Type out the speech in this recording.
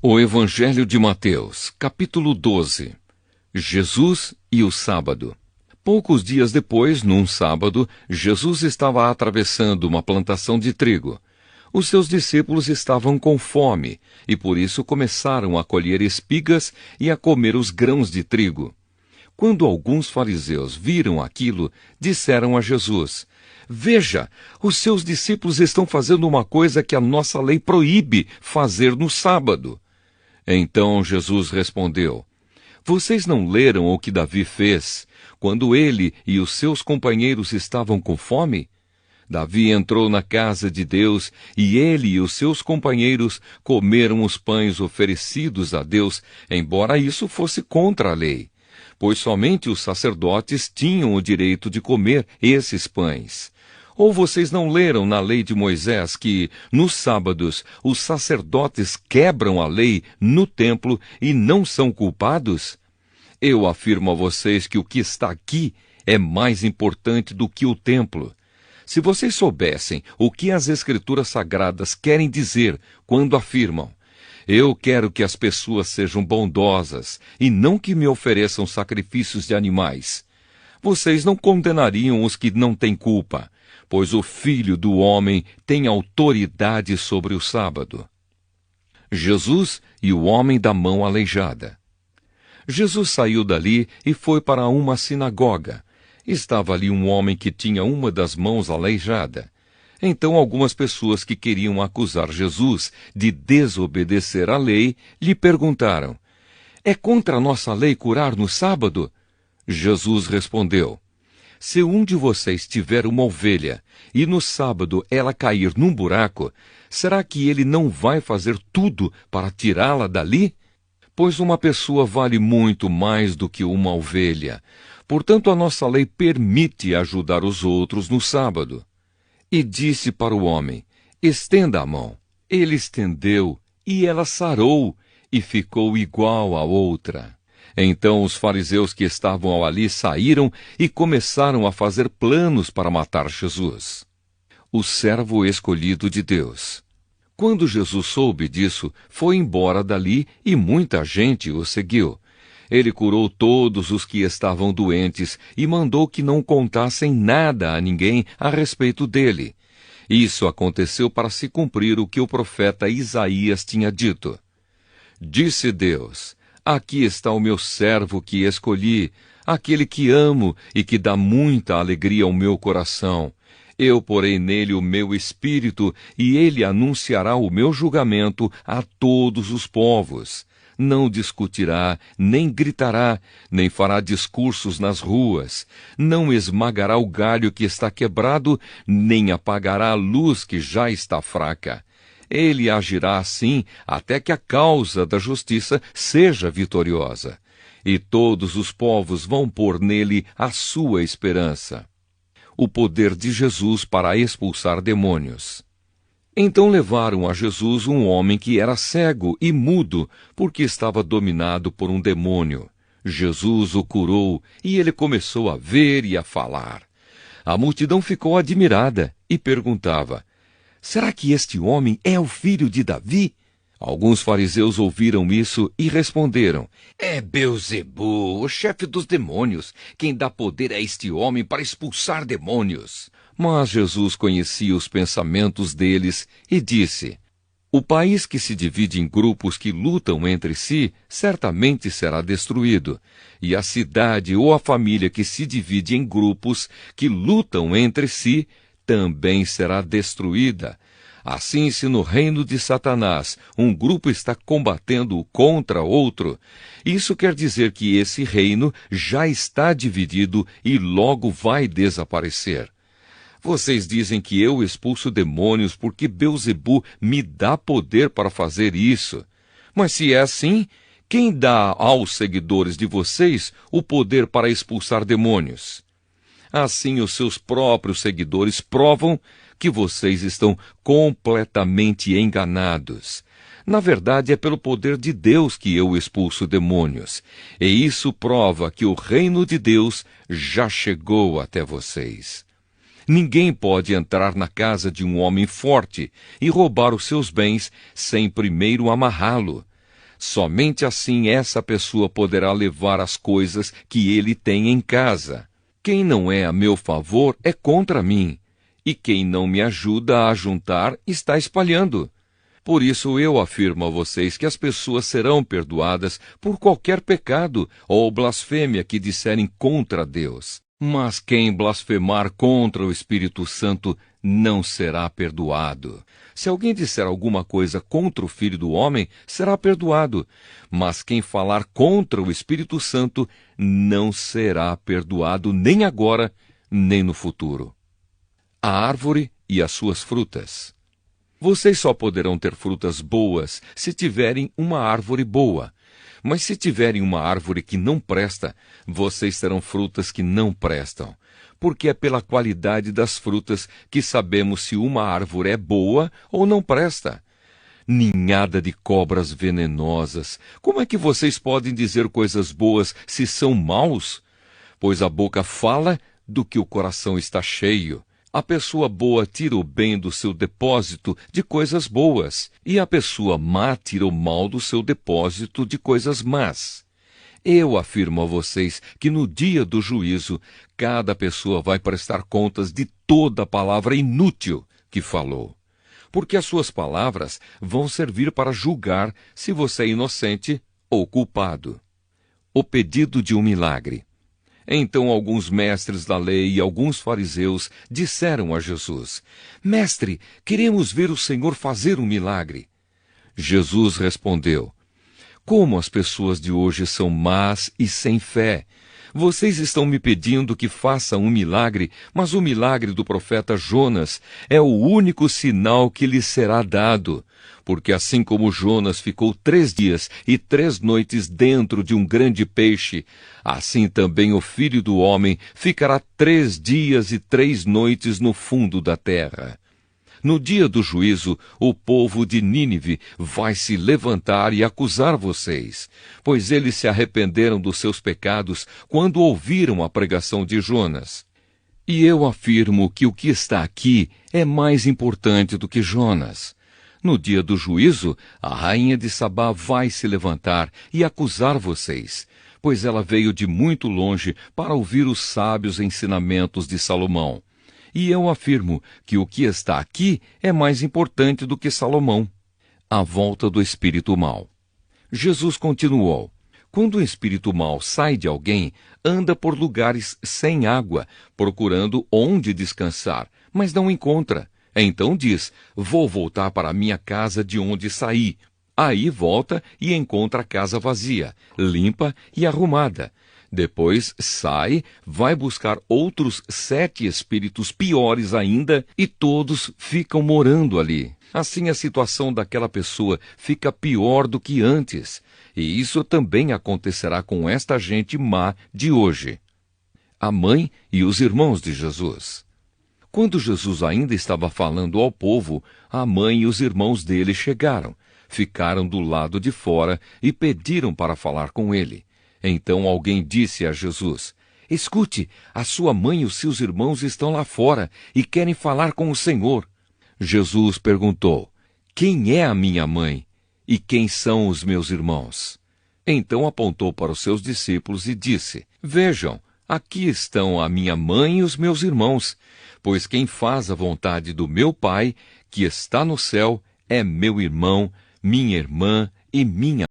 O Evangelho de Mateus, capítulo 12. Jesus e o sábado. Poucos dias depois, num sábado, Jesus estava atravessando uma plantação de trigo. Os seus discípulos estavam com fome e por isso começaram a colher espigas e a comer os grãos de trigo. Quando alguns fariseus viram aquilo, disseram a Jesus: "Veja, os seus discípulos estão fazendo uma coisa que a nossa lei proíbe fazer no sábado." Então Jesus respondeu: "Vocês não leram o que Davi fez, quando ele e os seus companheiros estavam com fome? Davi entrou na casa de Deus e ele e os seus companheiros comeram os pães oferecidos a Deus, embora isso fosse contra a lei, pois somente os sacerdotes tinham o direito de comer esses pães. Ou vocês não leram na lei de Moisés que, nos sábados, os sacerdotes quebram a lei no templo e não são culpados? Eu afirmo a vocês que o que está aqui é mais importante do que o templo. Se vocês soubessem o que as Escrituras Sagradas querem dizer quando afirmam: eu quero que as pessoas sejam bondosas e não que me ofereçam sacrifícios de animais, vocês não condenariam os que não têm culpa, pois o Filho do Homem tem autoridade sobre o sábado." Jesus e o homem da mão aleijada. Jesus saiu dali e foi para uma sinagoga. Estava ali um homem que tinha uma das mãos aleijada. Então algumas pessoas que queriam acusar Jesus de desobedecer à lei lhe perguntaram: "É contra a nossa lei curar no sábado?" Jesus respondeu: "Se um de vocês tiver uma ovelha e no sábado ela cair num buraco, será que ele não vai fazer tudo para tirá-la dali? Pois uma pessoa vale muito mais do que uma ovelha. Portanto, a nossa lei permite ajudar os outros no sábado." E disse para o homem: "Estenda a mão." Ele estendeu, e ela sarou, e ficou igual à outra. Então os fariseus que estavam ali saíram e começaram a fazer planos para matar Jesus. O servo escolhido de Deus. Quando Jesus soube disso, foi embora dali e muita gente o seguiu. Ele curou todos os que estavam doentes e mandou que não contassem nada a ninguém a respeito dele. Isso aconteceu para se cumprir o que o profeta Isaías tinha dito. Disse Deus: "Aqui está o meu servo que escolhi, aquele que amo e que dá muita alegria ao meu coração. Eu porei nele o meu espírito e ele anunciará o meu julgamento a todos os povos. Não discutirá, nem gritará, nem fará discursos nas ruas. Não esmagará o galho que está quebrado, nem apagará a luz que já está fraca. Ele agirá assim até que a causa da justiça seja vitoriosa. E todos os povos vão pôr nele a sua esperança." O poder de Jesus para expulsar demônios. Então levaram a Jesus um homem que era cego e mudo, porque estava dominado por um demônio. Jesus o curou e ele começou a ver e a falar. A multidão ficou admirada e perguntava: "Será que este homem é o filho de Davi?" Alguns fariseus ouviram isso e responderam: "É Beelzebu, o chefe dos demônios, quem dá poder a este homem para expulsar demônios." Mas Jesus conhecia os pensamentos deles e disse: "O país que se divide em grupos que lutam entre si, certamente será destruído, e a cidade ou a família que se divide em grupos que lutam entre si, também será destruída. Assim, se no reino de Satanás um grupo está combatendo contra outro, isso quer dizer que esse reino já está dividido e logo vai desaparecer. Vocês dizem que eu expulso demônios porque Beelzebu me dá poder para fazer isso. Mas se é assim, quem dá aos seguidores de vocês o poder para expulsar demônios? Assim, os seus próprios seguidores provam que vocês estão completamente enganados. Na verdade, é pelo poder de Deus que eu expulso demônios, e isso prova que o reino de Deus já chegou até vocês. Ninguém pode entrar na casa de um homem forte e roubar os seus bens sem primeiro amarrá-lo. Somente assim essa pessoa poderá levar as coisas que ele tem em casa. Quem não é a meu favor é contra mim, e quem não me ajuda a juntar está espalhando. Por isso eu afirmo a vocês que as pessoas serão perdoadas por qualquer pecado ou blasfêmia que disserem contra Deus. Mas quem blasfemar contra o Espírito Santo não será perdoado. Se alguém disser alguma coisa contra o Filho do Homem, será perdoado. Mas quem falar contra o Espírito Santo não será perdoado nem agora, nem no futuro. A árvore e as suas frutas. Vocês só poderão ter frutas boas se tiverem uma árvore boa. Mas se tiverem uma árvore que não presta, vocês terão frutas que não prestam. Porque é pela qualidade das frutas que sabemos se uma árvore é boa ou não presta. Ninhada de cobras venenosas! Como é que vocês podem dizer coisas boas se são maus? Pois a boca fala do que o coração está cheio. A pessoa boa tira o bem do seu depósito de coisas boas, e a pessoa má tira o mal do seu depósito de coisas más. Eu afirmo a vocês que no dia do juízo, cada pessoa vai prestar contas de toda a palavra inútil que falou. Porque as suas palavras vão servir para julgar se você é inocente ou culpado. O pedido de um milagre. Então alguns mestres da lei e alguns fariseus disseram a Jesus: Mestre, queremos ver o Senhor fazer um milagre. Jesus respondeu: Como as pessoas de hoje são más e sem fé! Vocês estão me pedindo que faça um milagre, mas o milagre do profeta Jonas é o único sinal que lhes será dado. Porque assim como Jonas ficou 3 dias e 3 noites dentro de um grande peixe, assim também o Filho do Homem ficará 3 dias e 3 noites no fundo da terra. No dia do juízo, o povo de Nínive vai se levantar e acusar vocês, pois eles se arrependeram dos seus pecados quando ouviram a pregação de Jonas. E eu afirmo que o que está aqui é mais importante do que Jonas. No dia do juízo, a rainha de Sabá vai se levantar e acusar vocês, pois ela veio de muito longe para ouvir os sábios ensinamentos de Salomão. E eu afirmo que o que está aqui é mais importante do que Salomão. A volta do espírito mau. Jesus continuou: Quando o espírito mau sai de alguém, anda por lugares sem água, procurando onde descansar, mas não encontra. Então diz: Vou voltar para a minha casa de onde saí. Aí volta e encontra a casa vazia, limpa e arrumada. Depois sai, vai buscar outros 7 espíritos piores ainda, e todos ficam morando ali. Assim a situação daquela pessoa fica pior do que antes. E isso também acontecerá com esta gente má de hoje. A mãe e os irmãos de Jesus. Quando Jesus ainda estava falando ao povo, a mãe e os irmãos dele chegaram, ficaram do lado de fora e pediram para falar com ele. Então alguém disse a Jesus: Escute, a sua mãe e os seus irmãos estão lá fora e querem falar com o Senhor. Jesus perguntou: Quem é a minha mãe e quem são os meus irmãos? Então apontou para os seus discípulos e disse: Vejam, aqui estão a minha mãe e os meus irmãos, pois quem faz a vontade do meu Pai, que está no céu, é meu irmão, minha irmã e minha